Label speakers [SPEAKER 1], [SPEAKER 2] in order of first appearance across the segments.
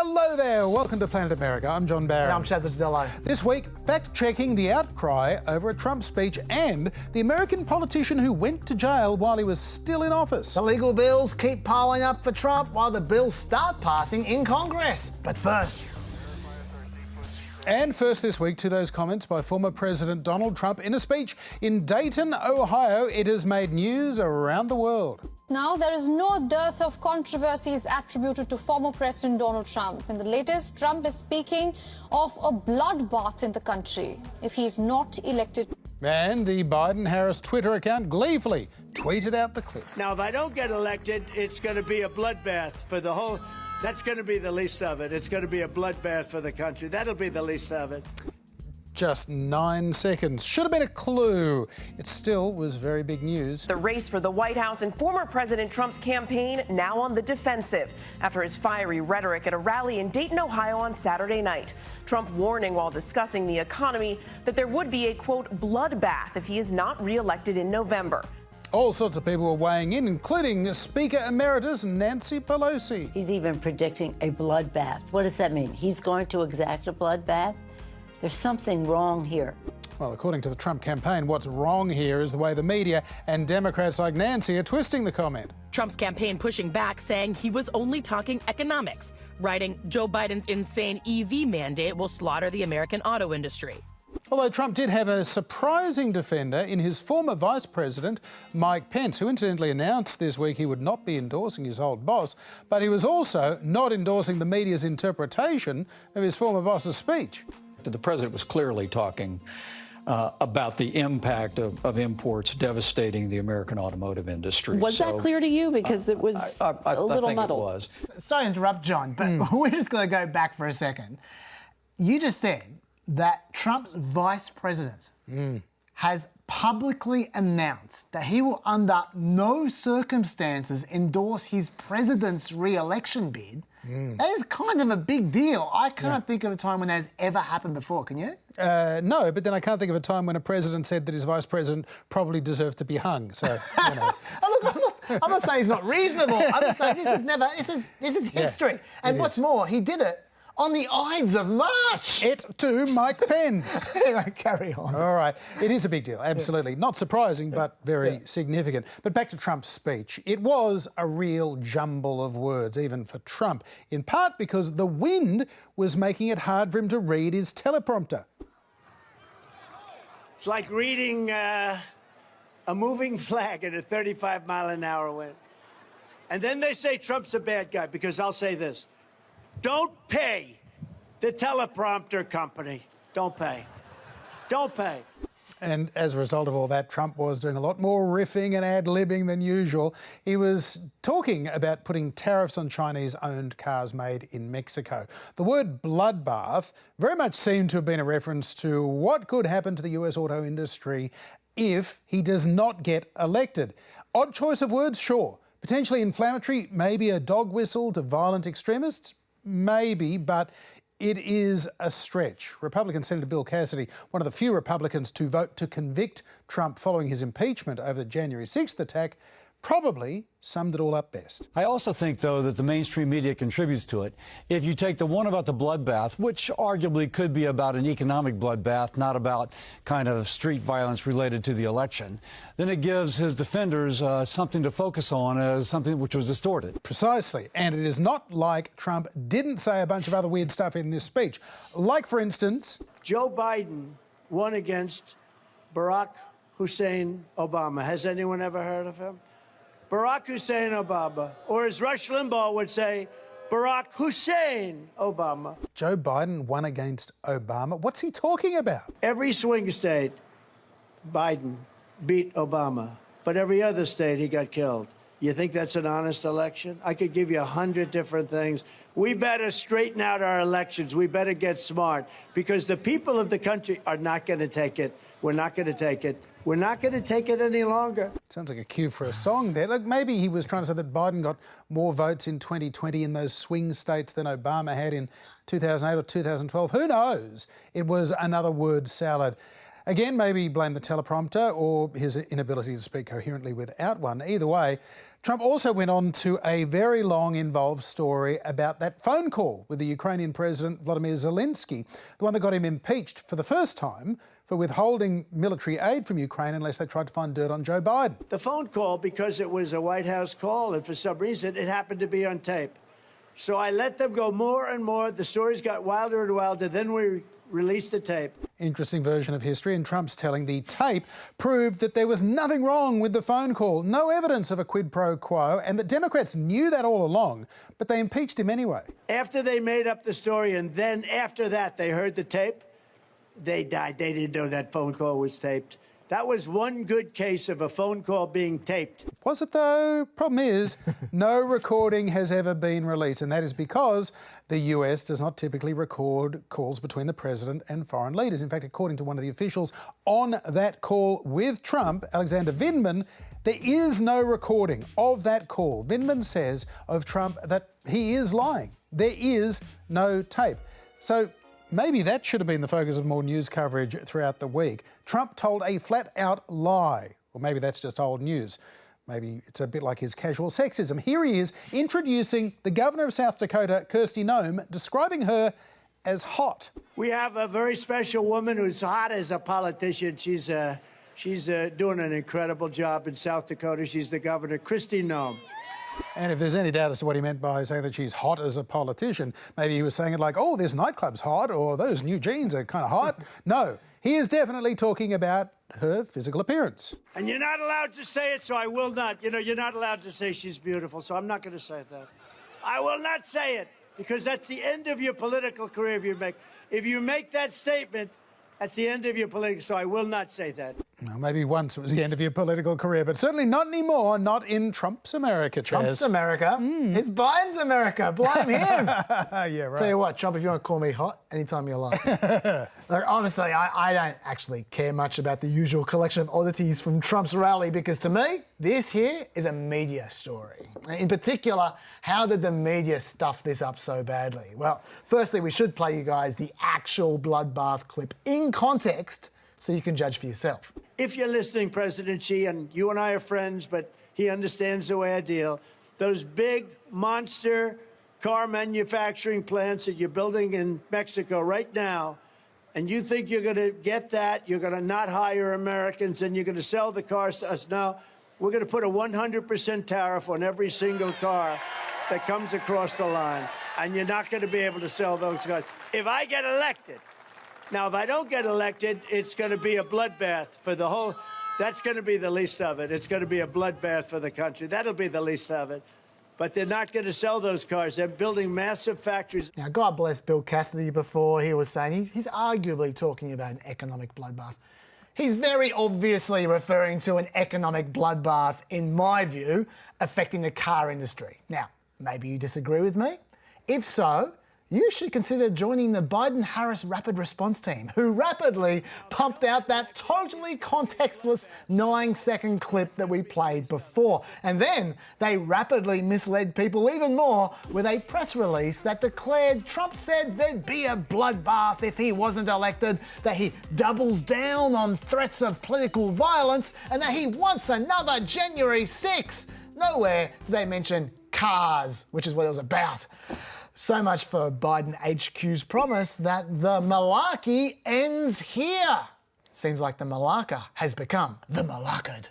[SPEAKER 1] Hello there, welcome to Planet America. I'm John Barry.
[SPEAKER 2] And I'm Shazza Dello.
[SPEAKER 1] This week, fact-checking the outcry over a Trump speech and the American politician who went to jail while he was still in office.
[SPEAKER 2] The legal bills keep piling up for Trump while the bills start passing in Congress. But first...
[SPEAKER 1] And first this week to those comments by former President Donald Trump in a speech in Dayton, Ohio. It has made news around the world.
[SPEAKER 3] Now, there is no dearth of controversies attributed to former President Donald Trump. In the latest, Trump is speaking of a bloodbath in the country if he is not elected.
[SPEAKER 1] And the Biden-Harris Twitter account gleefully tweeted out the clip.
[SPEAKER 4] Now, if I don't get elected, it's going to be a bloodbath for the whole... That's going to be the least of it. It's going to be a bloodbath for the country. That'll be the least of it.
[SPEAKER 1] Just 9 seconds. Should have been a clue. It still was very big news.
[SPEAKER 5] The race for the White House and former President Trump's campaign now on the defensive after his fiery rhetoric at a rally in Dayton, Ohio on Saturday night. Trump warning while discussing the economy that there would be a, quote, bloodbath if he is not reelected in November.
[SPEAKER 1] All sorts of people were weighing in, including Speaker Emeritus Nancy Pelosi.
[SPEAKER 6] He's even predicting a bloodbath. What does that mean? He's going to exact a bloodbath? There's something wrong here.
[SPEAKER 1] Well, according to the Trump campaign, what's wrong here is the way the media and Democrats like Nancy are twisting the comment.
[SPEAKER 7] Trump's campaign pushing back, saying he was only talking economics, writing Joe Biden's insane EV mandate will slaughter the American auto industry.
[SPEAKER 1] Although Trump did have a surprising defender in his former Vice President, Mike Pence, who incidentally announced this week he would not be endorsing his old boss, but he was also not endorsing the media's interpretation of his former boss's speech.
[SPEAKER 8] The president was clearly talking about the impact of imports devastating the American automotive industry.
[SPEAKER 9] Was that clear to you? Because it was a little muddled.
[SPEAKER 8] It was.
[SPEAKER 2] Sorry to interrupt, John, but we're just going to go back for a second. You just said that Trump's vice president has publicly announced that he will under no circumstances endorse his president's re-election bid. That is kind of a big deal. I can't think of a time when that has ever happened before, can you?
[SPEAKER 1] No, but then I can't think of a time when a president said that his vice president probably deserved to be hung. So, you know.
[SPEAKER 2] I'm not saying he's not reasonable. I'm just saying this is history. And what's more, he did it on the Ides of March.
[SPEAKER 1] It to Mike Pence.
[SPEAKER 2] Carry on.
[SPEAKER 1] All right. It is a big deal, absolutely. Not surprising, but very significant. But back to Trump's speech. It was a real jumble of words, even for Trump, in part because the wind was making it hard for him to read his teleprompter.
[SPEAKER 4] It's like reading a moving flag at a 35-mile-an-hour wind. And then they say Trump's a bad guy, because I'll say this. Don't pay the teleprompter company. Don't pay. Don't pay.
[SPEAKER 1] And as a result of all that, Trump was doing a lot more riffing and ad-libbing than usual. He was talking about putting tariffs on Chinese-owned cars made in Mexico. The word bloodbath very much seemed to have been a reference to what could happen to the US auto industry if he does not get elected. Odd choice of words, sure. Potentially inflammatory, maybe a dog whistle to violent extremists. Maybe, but it is a stretch. Republican Senator Bill Cassidy, one of the few Republicans to vote to convict Trump following his impeachment over the January 6th attack, probably summed it all up best.
[SPEAKER 10] I also think, though, that the mainstream media contributes to it. If you take the one about the bloodbath, which arguably could be about an economic bloodbath, not about kind of street violence related to the election, then it gives his defenders something to focus on as something which was distorted.
[SPEAKER 1] Precisely. And it is not like Trump didn't say a bunch of other weird stuff in this speech. Like, for instance,
[SPEAKER 4] Joe Biden won against Barack Hussein Obama. Has anyone ever heard of him? Barack Hussein Obama, or as Rush Limbaugh would say, Barack Hussein Obama.
[SPEAKER 1] Joe Biden won against Obama. What's he talking about?
[SPEAKER 4] Every swing state, Biden beat Obama, but every other state he got killed. You think that's an honest election? I could give you 100 different things. We better straighten out our elections. We better get smart, because the people of the country are not going to take it. We're not going to take it. We're not going to take it any longer.
[SPEAKER 1] Sounds like a cue for a song there. Look, maybe he was trying to say that Biden got more votes in 2020 in those swing states than Obama had in 2008 or 2012. Who knows? It was another word salad. Again, maybe blame the teleprompter or his inability to speak coherently without one. Either way, Trump also went on to a very long, involved story about that phone call with the Ukrainian President Volodymyr Zelensky, the one that got him impeached for the first time for withholding military aid from Ukraine unless they tried to find dirt on Joe Biden.
[SPEAKER 4] The phone call, because it was a White House call, and for some reason it happened to be on tape. So I let them go more and more. The stories got wilder and wilder. Then we released the tape.
[SPEAKER 1] Interesting version of history, and Trump's telling the tape proved that there was nothing wrong with the phone call, no evidence of a quid pro quo, and that Democrats knew that all along, but they impeached him anyway.
[SPEAKER 4] After they made up the story, and then after that they heard the tape, they died. They didn't know that phone call was taped. That was one good case of a phone call being taped.
[SPEAKER 1] Was it though? Problem is, no recording has ever been released, and that is because the US does not typically record calls between the president and foreign leaders. In fact, according to one of the officials on that call with Trump, Alexander Vindman, there is no recording of that call. Vindman says of Trump that he is lying. There is no tape. So maybe that should have been the focus of more news coverage throughout the week. Trump told a flat-out lie. Or maybe that's just old news. Maybe it's a bit like his casual sexism. Here he is introducing the governor of South Dakota, Kristi Noem, describing her as hot.
[SPEAKER 4] We have a very special woman who's hot as a politician. She's doing an incredible job in South Dakota. She's the governor, Kristi Noem.
[SPEAKER 1] And if there's any doubt as to what he meant by saying that she's hot as a politician, maybe he was saying it like, oh, this nightclub's hot, or those new jeans are kind of hot. No, he is definitely talking about her physical appearance.
[SPEAKER 4] And you're not allowed to say it, so I will not. You know, you're not allowed to say she's beautiful, so I'm not going to say that. I will not say it, because that's the end of your political career if you make that statement. That's the end of your political, so I will not say that.
[SPEAKER 1] Well, maybe once it was the end of your political career, but certainly not anymore, not in Trump's America, Chaz.
[SPEAKER 2] Trump's America? It's Biden's America. Blame him.
[SPEAKER 1] Yeah, right.
[SPEAKER 2] Tell you what, Trump, if you want to call me hot, anytime you like. Look, honestly, I don't actually care much about the usual collection of oddities from Trump's rally, because to me, this here is a media story. In particular, how did the media stuff this up so badly? Well, firstly, we should play you guys the actual bloodbath clip in context so you can judge for yourself.
[SPEAKER 4] If you're listening, President Xi, and you and I are friends, but he understands the way I deal, those big monster car manufacturing plants that you're building in Mexico right now, and you think you're going to get that, you're going to not hire Americans, and you're going to sell the cars to us. Now, we're going to put a 100% tariff on every single car that comes across the line, and you're not going to be able to sell those cars. If I get elected, now, if I don't get elected, it's going to be a bloodbath for the whole... That's going to be the least of it. It's going to be a bloodbath for the country. That'll be the least of it. But they're not going to sell those cars. They're building massive factories.
[SPEAKER 2] Now, God bless Bill Cassidy before he was saying he's arguably talking about an economic bloodbath. He's very obviously referring to an economic bloodbath, in my view, affecting the car industry. Now, maybe you disagree with me. If so, you should consider joining the Biden-Harris Rapid Response Team, who rapidly pumped out that totally contextless 9-second clip that we played before. And then they rapidly misled people even more with a press release that declared Trump said there'd be a bloodbath if he wasn't elected, that he doubles down on threats of political violence, and that he wants another January 6th. Nowhere did they mention cars, which is what it was about. So much for Biden HQ's promise that the malarkey ends here. Seems like the malarker has become the malarked.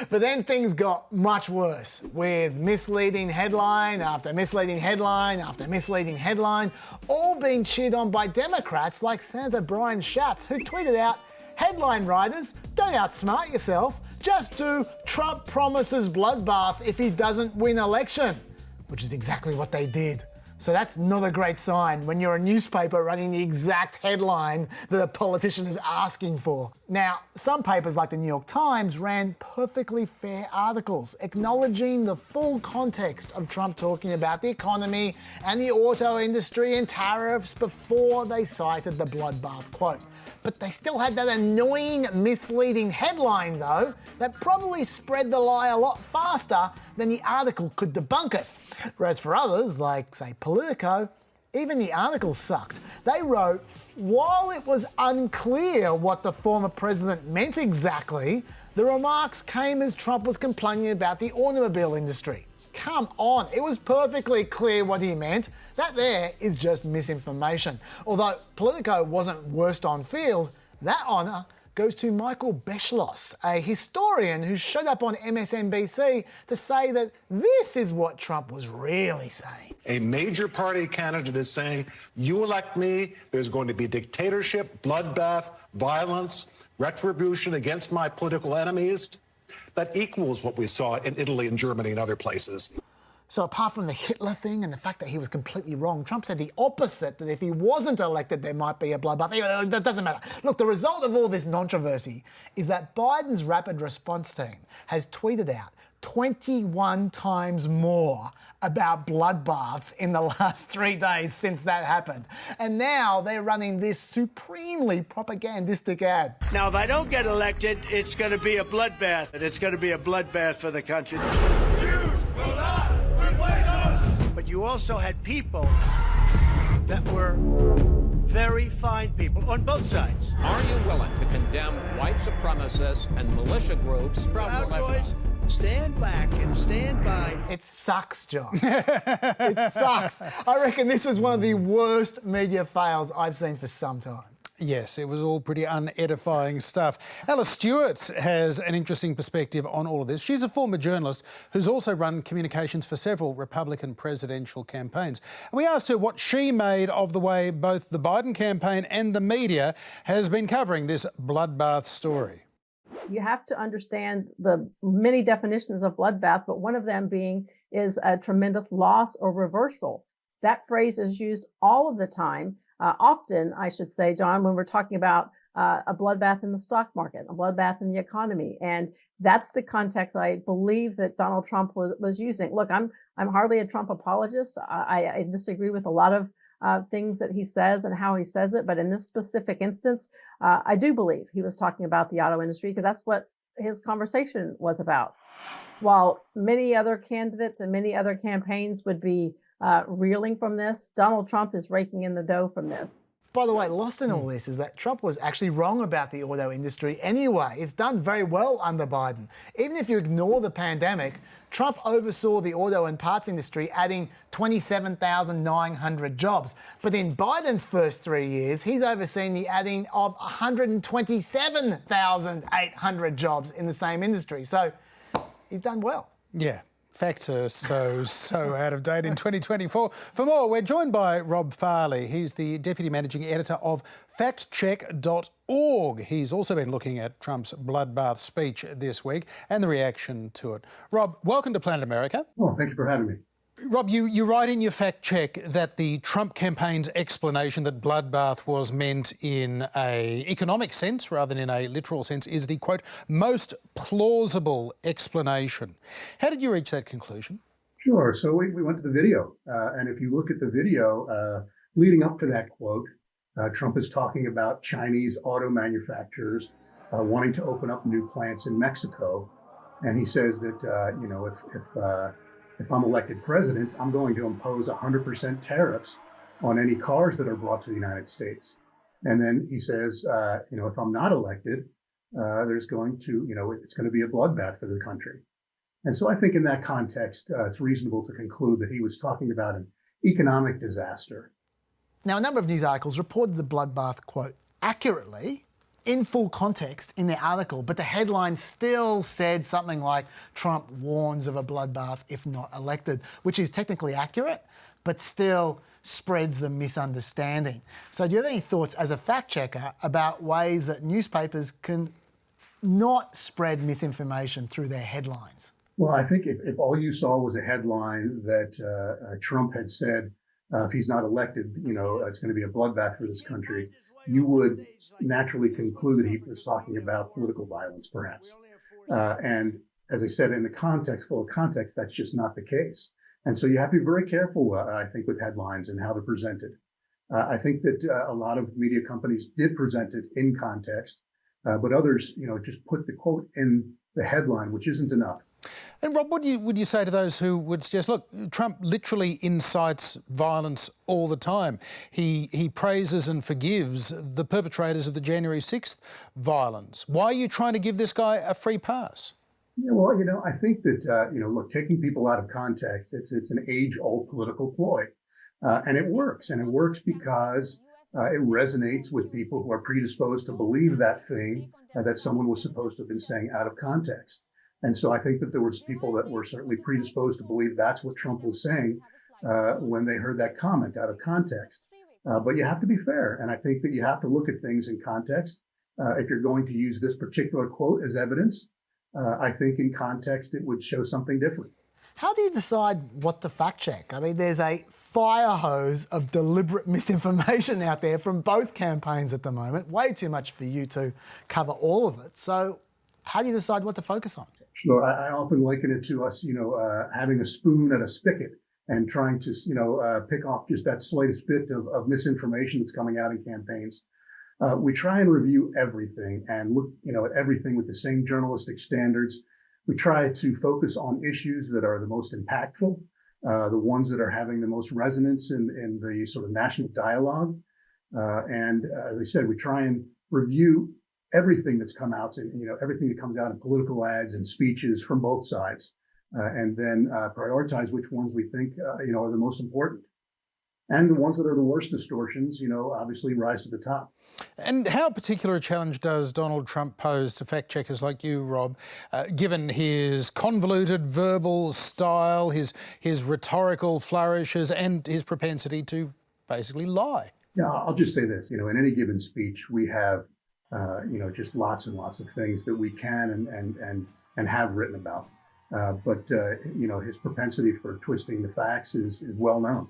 [SPEAKER 2] But then things got much worse, with misleading headline after misleading headline after misleading headline, all being cheered on by Democrats like Senator Brian Schatz, who tweeted out, "Headline writers, don't outsmart yourself. Just do Trump promises bloodbath if he doesn't win election," which is exactly what they did. So that's not a great sign when you're a newspaper running the exact headline that a politician is asking for. Now, some papers like the New York Times ran perfectly fair articles acknowledging the full context of Trump talking about the economy and the auto industry and tariffs before they cited the bloodbath quote. But they still had that annoying, misleading headline, though, that probably spread the lie a lot faster than the article could debunk it. Whereas for others, like, say, Politico, even the article sucked. They wrote, while it was unclear what the former president meant exactly, the remarks came as Trump was complaining about the automobile industry. Come on, it was perfectly clear what he meant. That there is just misinformation. Although Politico wasn't worst on field, that honour goes to Michael Beschloss, a historian who showed up on MSNBC to say that this is what Trump was really saying.
[SPEAKER 11] A major party candidate is saying, you elect me, there's going to be dictatorship, bloodbath, violence, retribution against my political enemies. That equals what we saw in Italy and Germany and other places.
[SPEAKER 2] So apart from the Hitler thing and the fact that he was completely wrong, Trump said the opposite, that if he wasn't elected, there might be a bloodbath. That doesn't matter. Look, the result of all this controversy is that Biden's rapid response team has tweeted out 21 times more about bloodbaths in the last 3 days since that happened. And now they're running this supremely propagandistic ad.
[SPEAKER 4] Now, if I don't get elected, it's going to be a bloodbath. It's going to be a bloodbath for the country.
[SPEAKER 12] Jews will not replace us!
[SPEAKER 4] But you also had people that were very fine people on both sides.
[SPEAKER 13] Are you willing to condemn white supremacists and militia groups?
[SPEAKER 4] Proud militias. Stand back and stand by.
[SPEAKER 2] It sucks, John. It sucks. I reckon this was one of the worst media fails I've seen for some time.
[SPEAKER 1] Yes, it was all pretty unedifying stuff. Alice Stewart has an interesting perspective on all of this. She's a former journalist who's also run communications for several Republican presidential campaigns. And we asked her what she made of the way both the Biden campaign and the media has been covering this bloodbath story.
[SPEAKER 9] You have to understand the many definitions of bloodbath, but one of them is a tremendous loss or reversal. That phrase is used all of the time. Often, I should say, John, when we're talking about a bloodbath in the stock market, a bloodbath in the economy. And that's the context I believe that Donald Trump was using. Look, I'm hardly a Trump apologist. I disagree with a lot of things that he says and how he says it. But in this specific instance, I do believe he was talking about the auto industry because that's what his conversation was about. While many other candidates and many other campaigns would be reeling from this, Donald Trump is raking in the dough from this.
[SPEAKER 2] By the way, lost in all this is that Trump was actually wrong about the auto industry anyway. It's done very well under Biden. Even if you ignore the pandemic, Trump oversaw the auto and parts industry adding 27,900 jobs. But in Biden's first 3 years, he's overseen the adding of 127,800 jobs in the same industry. So he's done well.
[SPEAKER 1] Yeah. Facts are so out of date in 2024. For more, we're joined by Rob Farley. He's the Deputy Managing Editor of factcheck.org. He's also been looking at Trump's bloodbath speech this week and the reaction to it. Rob, welcome to Planet America.
[SPEAKER 14] Oh, thank you for having me.
[SPEAKER 1] Rob, you write in your fact check that the Trump campaign's explanation that bloodbath was meant in an economic sense rather than in a literal sense is the, quote, most plausible explanation. How did you reach that conclusion?
[SPEAKER 14] Sure. So we went to the video. And if you look at the video leading up to that quote, Trump is talking about Chinese auto manufacturers wanting to open up new plants in Mexico. And he says that, if I'm elected president, I'm going to impose 100% tariffs on any cars that are brought to the United States. And then he says, if I'm not elected, it's going to be a bloodbath for the country. And so I think in that context, it's reasonable to conclude that he was talking about an economic disaster.
[SPEAKER 2] Now, a number of news articles reported the bloodbath quote accurately, in full context in the article, but the headline still said something like Trump warns of a bloodbath if not elected, which is technically accurate, but still spreads the misunderstanding. So do you have any thoughts as a fact checker about ways that newspapers can not spread misinformation through their headlines?
[SPEAKER 14] Well, I think if all you saw was a headline that Trump had said, if he's not elected, it's going to be a bloodbath for this country, you would naturally conclude that he was talking about political violence, perhaps. And as I said, in the full context, that's just not the case. And so you have to be very careful, I think, with headlines and how they're presented. I think that a lot of media companies did present it in context, but others, just put the quote in the headline, which isn't enough.
[SPEAKER 1] And Rob, what would you say to those who would suggest, look, Trump literally incites violence all the time. He praises and forgives the perpetrators of the January 6th violence. Why are you trying to give this guy a free pass?
[SPEAKER 14] Yeah, well, I think that, look, taking people out of context, it's an age-old political ploy. And it works. And it works because it resonates with people who are predisposed to believe that thing that someone was supposed to have been saying out of context. And so I think that there was people that were certainly predisposed to believe that's what Trump was saying when they heard that comment out of context. But you have to be fair. And I think that you have to look at things in context. If you're going to use this particular quote as evidence, I think in context it would show something different.
[SPEAKER 2] How do you decide what to fact check? I mean, there's a fire hose of deliberate misinformation out there from both campaigns at the moment. Way too much for you to cover all of it. So how do you decide what to focus on?
[SPEAKER 14] Sure. I often liken it to us, having a spoon and a spigot and trying to, pick off just that slightest bit of misinformation that's coming out in campaigns. We try and review everything and look, at everything with the same journalistic standards. We try to focus on issues that are the most impactful, the ones that are having the most resonance in the sort of national dialogue. And as I said, we try and review everything that's come out, everything that comes out in political ads and speeches from both sides, and then prioritize which ones we think, are the most important. And the ones that are the worst distortions, obviously rise to the top.
[SPEAKER 1] And how particular a challenge does Donald Trump pose to fact checkers like you, Rob, given his convoluted verbal style, his rhetorical flourishes and his propensity to basically lie?
[SPEAKER 14] Yeah, I'll just say this, in any given speech, we have, just lots and lots of things that we can and have written about. But his propensity for twisting the facts is well known.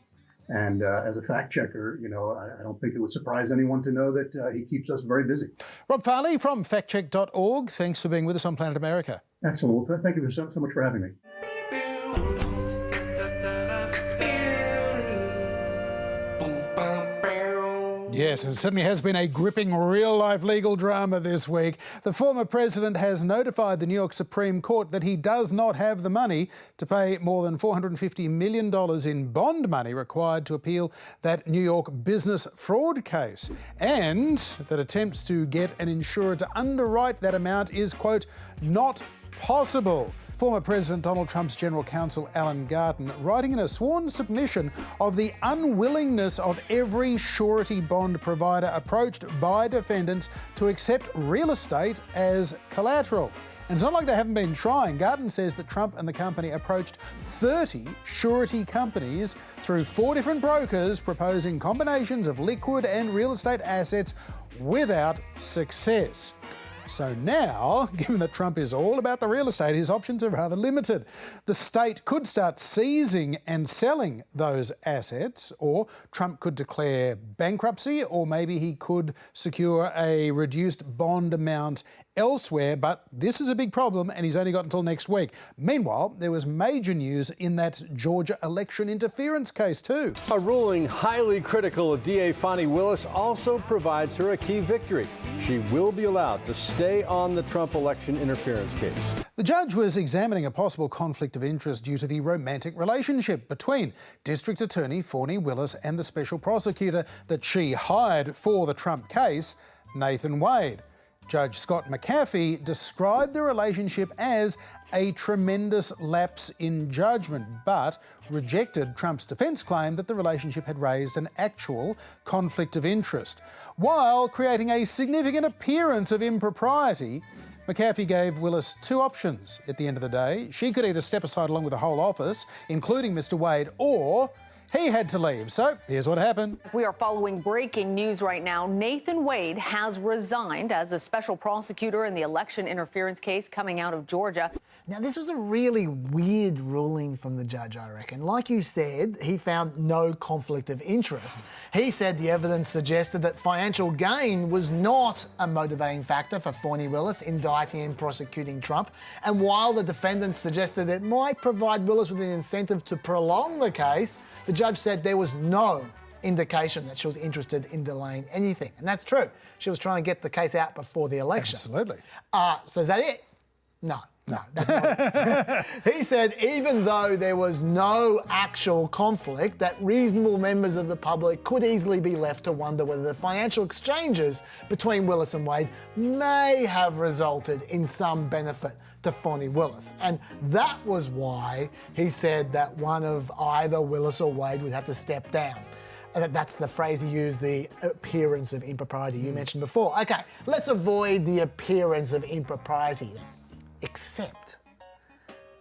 [SPEAKER 14] And as a fact checker, I don't think it would surprise anyone to know that he keeps us very busy.
[SPEAKER 1] Rob Farley from factcheck.org. Thanks for being with us on Planet America.
[SPEAKER 14] Excellent. Well, thank you so much for having me.
[SPEAKER 1] Yes, it certainly has been a gripping real-life legal drama this week. The former president has notified the New York Supreme Court that he does not have the money to pay more than $450 million in bond money required to appeal that New York business fraud case, and that attempts to get an insurer to underwrite that amount is, quote, not possible. Former President Donald Trump's general counsel, Alan Garten, writing in a sworn submission of the unwillingness of every surety bond provider approached by defendants to accept real estate as collateral. And it's not like they haven't been trying. Garten says that Trump and the company approached 30 surety companies through 4 different brokers proposing combinations of liquid and real estate assets without success. So now, given that Trump is all about the real estate, his options are rather limited. The state could start seizing and selling those assets, or Trump could declare bankruptcy, or maybe he could secure a reduced bond amount elsewhere, but this is a big problem and he's only got until next week. Meanwhile, there was major news in that Georgia election interference case too.
[SPEAKER 15] A ruling highly critical of DA Fani Willis also provides her a key victory. She will be allowed to stay on the Trump election interference case.
[SPEAKER 1] The judge was examining a possible conflict of interest due to the romantic relationship between District Attorney Fani Willis and the special prosecutor that she hired for the Trump case, Nathan Wade. Judge Scott McAfee described the relationship as a tremendous lapse in judgment, but rejected Trump's defence claim that the relationship had raised an actual conflict of interest. While creating a significant appearance of impropriety, McAfee gave Willis 2 options at the end of the day. She could either step aside along with the whole office, including Mr. Wade, or he had to leave. So here's what happened.
[SPEAKER 16] We are following breaking news right now. Nathan Wade has resigned as a special prosecutor in the election interference case coming out of Georgia.
[SPEAKER 2] Now, this was a really weird ruling from the judge, I reckon. Like you said, he found no conflict of interest. He said the evidence suggested that financial gain was not a motivating factor for Fani Willis indicting and prosecuting Trump. And while the defendants suggested it might provide Willis with an incentive to prolong the case, the judge said there was no indication that she was interested in delaying anything. And that's true. She was trying to get the case out before the election.
[SPEAKER 1] Absolutely.
[SPEAKER 2] So is that it? No. No, that's not. He said even though there was no actual conflict, that reasonable members of the public could easily be left to wonder whether the financial exchanges between Willis and Wade may have resulted in some benefit to Fonnie Willis. And that was why he said that one of either Willis or Wade would have to step down. And that's the phrase he used, the appearance of impropriety you mentioned before. Okay, let's avoid the appearance of impropriety then. Except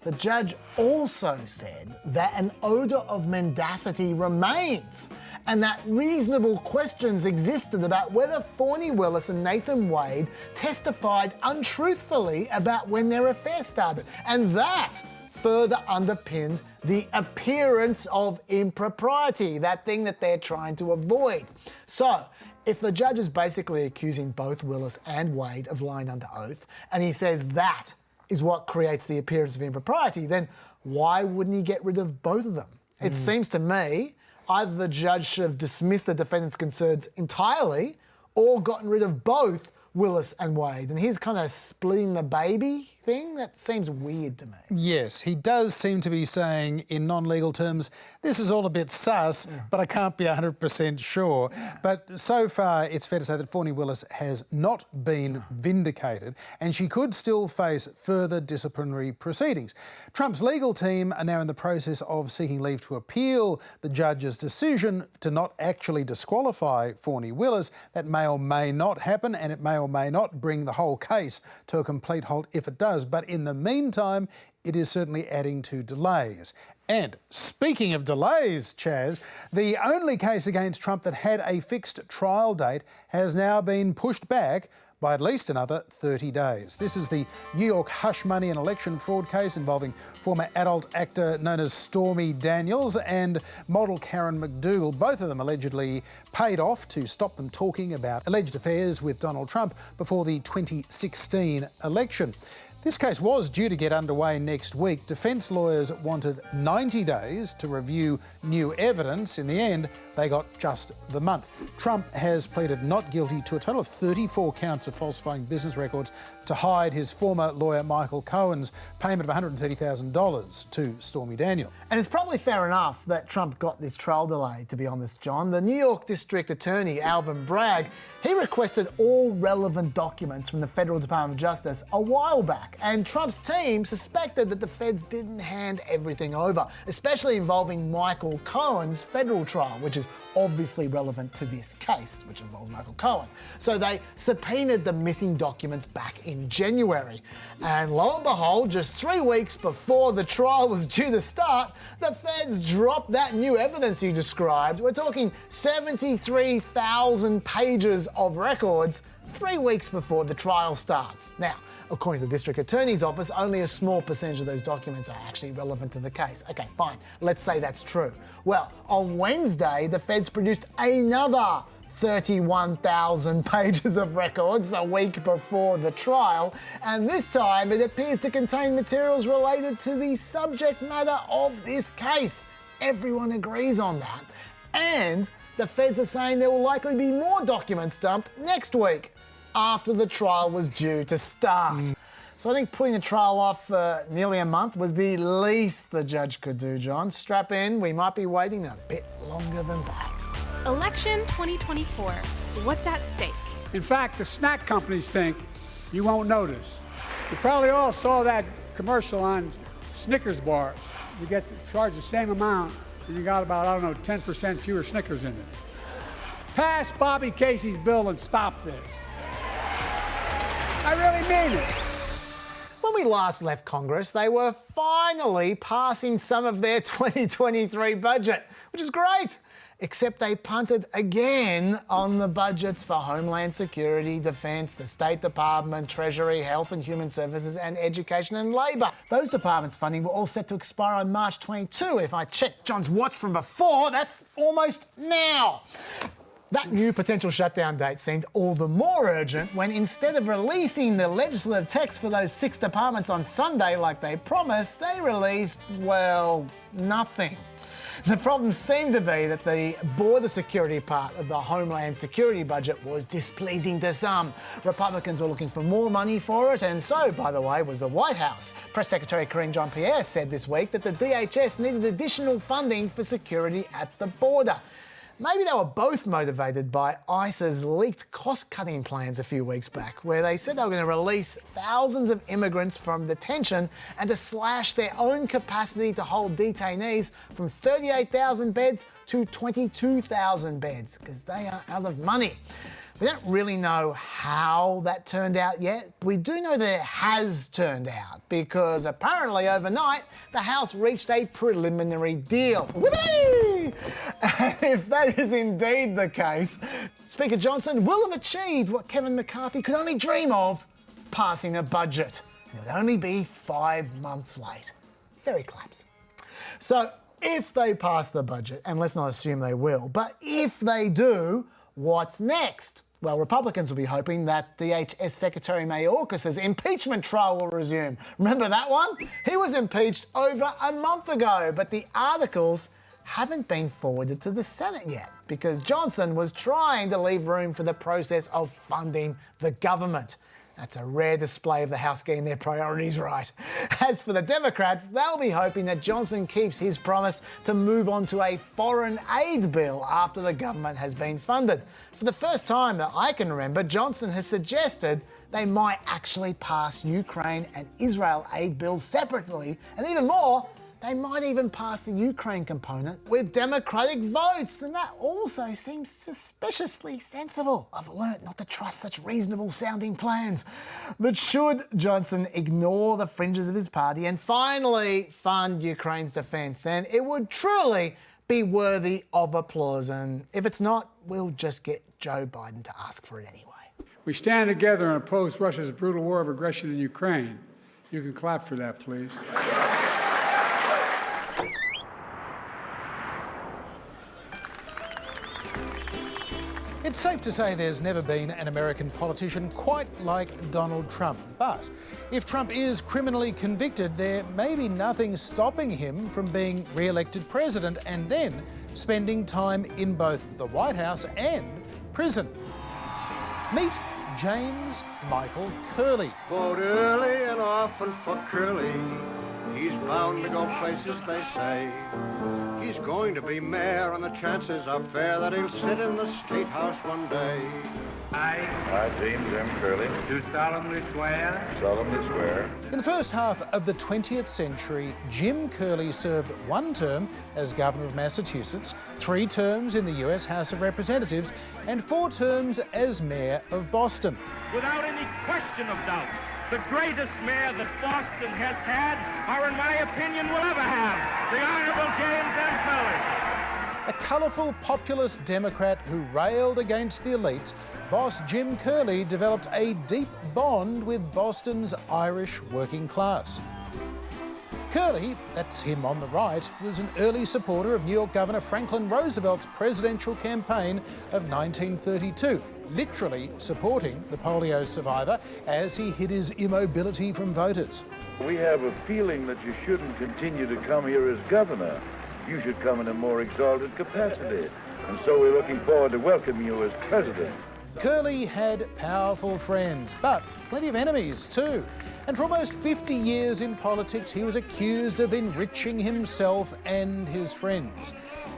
[SPEAKER 2] the judge also said that an odour of mendacity remains and that reasonable questions existed about whether Fonnie Willis and Nathan Wade testified untruthfully about when their affair started. And that further underpinned the appearance of impropriety, that thing that they're trying to avoid. So, if the judge is basically accusing both Willis and Wade of lying under oath, and he says that is what creates the appearance of impropriety, then why wouldn't he get rid of both of them? It seems to me either the judge should have dismissed the defendant's concerns entirely or gotten rid of both Willis and Wade. And he's kind of splitting the baby thing. That seems weird to me.
[SPEAKER 1] Yes, he does seem to be saying in non-legal terms, this is all a bit sus, but I can't be 100% sure. But so far, it's fair to say that Fonnie Willis has not been vindicated and she could still face further disciplinary proceedings. Trump's legal team are now in the process of seeking leave to appeal the judge's decision to not actually disqualify Fonnie Willis. That may or may not happen, and it may or may not bring the whole case to a complete halt if it does. But in the meantime, it is certainly adding to delays. And speaking of delays, Chaz, the only case against Trump that had a fixed trial date has now been pushed back by at least another 30 days. This is the New York hush money and election fraud case involving former adult actor known as Stormy Daniels and model Karen McDougal. Both of them allegedly paid off to stop them talking about alleged affairs with Donald Trump before the 2016 election. This case was due to get underway next week. Defence lawyers wanted 90 days to review new evidence. In the end, they got just the month. Trump has pleaded not guilty to a total of 34 counts of falsifying business records to hide his former lawyer Michael Cohen's payment of $130,000 to Stormy Daniels.
[SPEAKER 2] And it's probably fair enough that Trump got this trial delay, to be honest, John. The New York District Attorney, Alvin Bragg, he requested all relevant documents from the Federal Department of Justice a while back, and Trump's team suspected that the feds didn't hand everything over, especially involving Michael Cohen's federal trial, which is obviously relevant to this case, which involves Michael Cohen. So they subpoenaed the missing documents back in January. And lo and behold, just 3 weeks before the trial was due to start, the feds dropped that new evidence you described. We're talking 73,000 pages of records 3 weeks before the trial starts. Now, according to the District Attorney's Office, only a small percentage of those documents are actually relevant to the case. Okay, fine. Let's say that's true. Well, on Wednesday, the feds produced another 31,000 pages of records the week before the trial, and this time it appears to contain materials related to the subject matter of this case. Everyone agrees on that. And the feds are saying there will likely be more documents dumped next week, after the trial was due to start. So I think putting the trial off for nearly a month was the least the judge could do, John. Strap in, we might be waiting a bit longer than that.
[SPEAKER 17] Election 2024. What's at stake?
[SPEAKER 18] In fact, the snack companies think you won't notice. You probably all saw that commercial on Snickers bars. You get charged the same amount, and you got about, 10% fewer Snickers in it. Pass Bobby Casey's bill and stop this. I really mean it.
[SPEAKER 2] When we last left Congress, they were finally passing some of their 2023 budget, which is great. Except they punted again on the budgets for Homeland Security, Defence, the State Department, Treasury, Health and Human Services, and Education and Labour. Those departments' funding were all set to expire on March 22. If I checked John's watch from before, that's almost now. That new potential shutdown date seemed all the more urgent when, instead of releasing the legislative text for those 6 departments on Sunday like they promised, they released, well, nothing. The problem seemed to be that the border security part of the Homeland Security budget was displeasing to some. Republicans were looking for more money for it, and so, by the way, was the White House. Press Secretary Karine Jean-Pierre said this week that the DHS needed additional funding for security at the border. Maybe they were both motivated by ICE's leaked cost-cutting plans a few weeks back, where they said they were going to release thousands of immigrants from detention and to slash their own capacity to hold detainees from 38,000 beds to 22,000 beds, because they are out of money. We don't really know how that turned out yet. We do know that it has turned out, because apparently overnight the House reached a preliminary deal. Whoopee! And if that is indeed the case, Speaker Johnson will have achieved what Kevin McCarthy could only dream of, passing a budget. And it would only be 5 months late. Very collapse. So if they pass the budget, and let's not assume they will, but if they do, what's next? Well, Republicans will be hoping that DHS Secretary Mayorkas's impeachment trial will resume. Remember that one? He was impeached over a month ago, but the articles haven't been forwarded to the Senate yet because Johnson was trying to leave room for the process of funding the government. That's a rare display of the House getting their priorities right. As for the Democrats, they'll be hoping that Johnson keeps his promise to move on to a foreign aid bill after the government has been funded. For the first time that I can remember, Johnson has suggested they might actually pass Ukraine and Israel aid bills separately, and even more, they might even pass the Ukraine component with Democratic votes, and that also seems suspiciously sensible. I've learnt not to trust such reasonable-sounding plans. But should Johnson ignore the fringes of his party and finally fund Ukraine's defence, then it would truly be worthy of applause. And if it's not, we'll just get Joe Biden to ask for it anyway.
[SPEAKER 18] We stand together and oppose Russia's brutal war of aggression in Ukraine. You can clap for that, please.
[SPEAKER 1] It's safe to say there's never been an American politician quite like Donald Trump. But if Trump is criminally convicted, there may be nothing stopping him from being re-elected president and then spending time in both the White House and prison. Meet James Michael Curley.
[SPEAKER 19] Vote early and often for Curley. He's bound to go places, they say. He's going to be mayor, and the chances are fair that he'll sit in the State House one day.
[SPEAKER 20] I, James M. Curley,
[SPEAKER 18] do solemnly
[SPEAKER 20] swear.
[SPEAKER 1] In the first half of the 20th century, Jim Curley served 1 term as governor of Massachusetts, 3 terms in the US House of Representatives, and 4 terms as mayor of Boston.
[SPEAKER 12] Without any question of doubt, the greatest mayor that Boston has had, or in my opinion will ever have, the Honourable James M. Curley.
[SPEAKER 1] A colourful populist Democrat who railed against the elites, boss Jim Curley developed a deep bond with Boston's Irish working class. Curley, that's him on the right, was an early supporter of New York Governor Franklin Roosevelt's presidential campaign of 1932, literally supporting the polio survivor as he hid his immobility from voters.
[SPEAKER 20] We have a feeling that you shouldn't continue to come here as governor. You should come in a more exalted capacity. And so we're looking forward to welcoming you as president.
[SPEAKER 1] Curley had powerful friends, but plenty of enemies too. And for almost 50 years in politics, he was accused of enriching himself and his friends.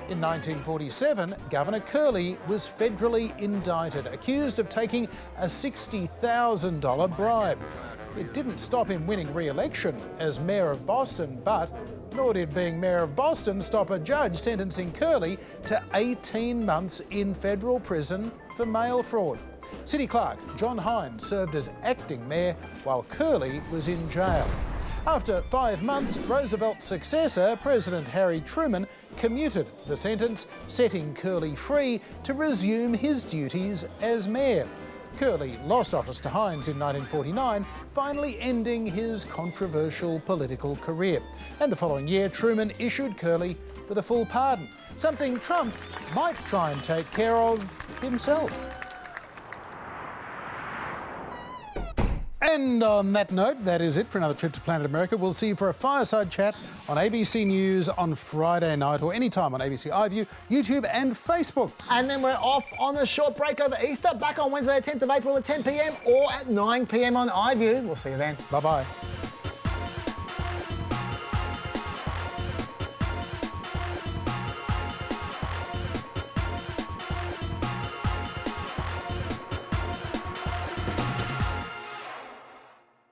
[SPEAKER 1] In 1947, Governor Curley was federally indicted, accused of taking a $60,000 bribe. It didn't stop him winning re-election as mayor of Boston, but nor did being mayor of Boston stop a judge sentencing Curley to 18 months in federal prison for mail fraud. City Clerk John Hines served as acting mayor while Curley was in jail. After 5 months, Roosevelt's successor, President Harry Truman, commuted the sentence, setting Curley free to resume his duties as mayor. Curley lost office to Hines in 1949, finally ending his controversial political career. And the following year, Truman issued Curley with a full pardon, something Trump might try and take care of himself. And on that note, that is it for another trip to Planet America. We'll see you for a fireside chat on ABC News on Friday night or anytime on ABC iView, YouTube and Facebook.
[SPEAKER 2] And then we're off on a short break over Easter, back on Wednesday, 10th of April at 10 p.m. or at 9 p.m. on iView. We'll see you then.
[SPEAKER 1] Bye-bye.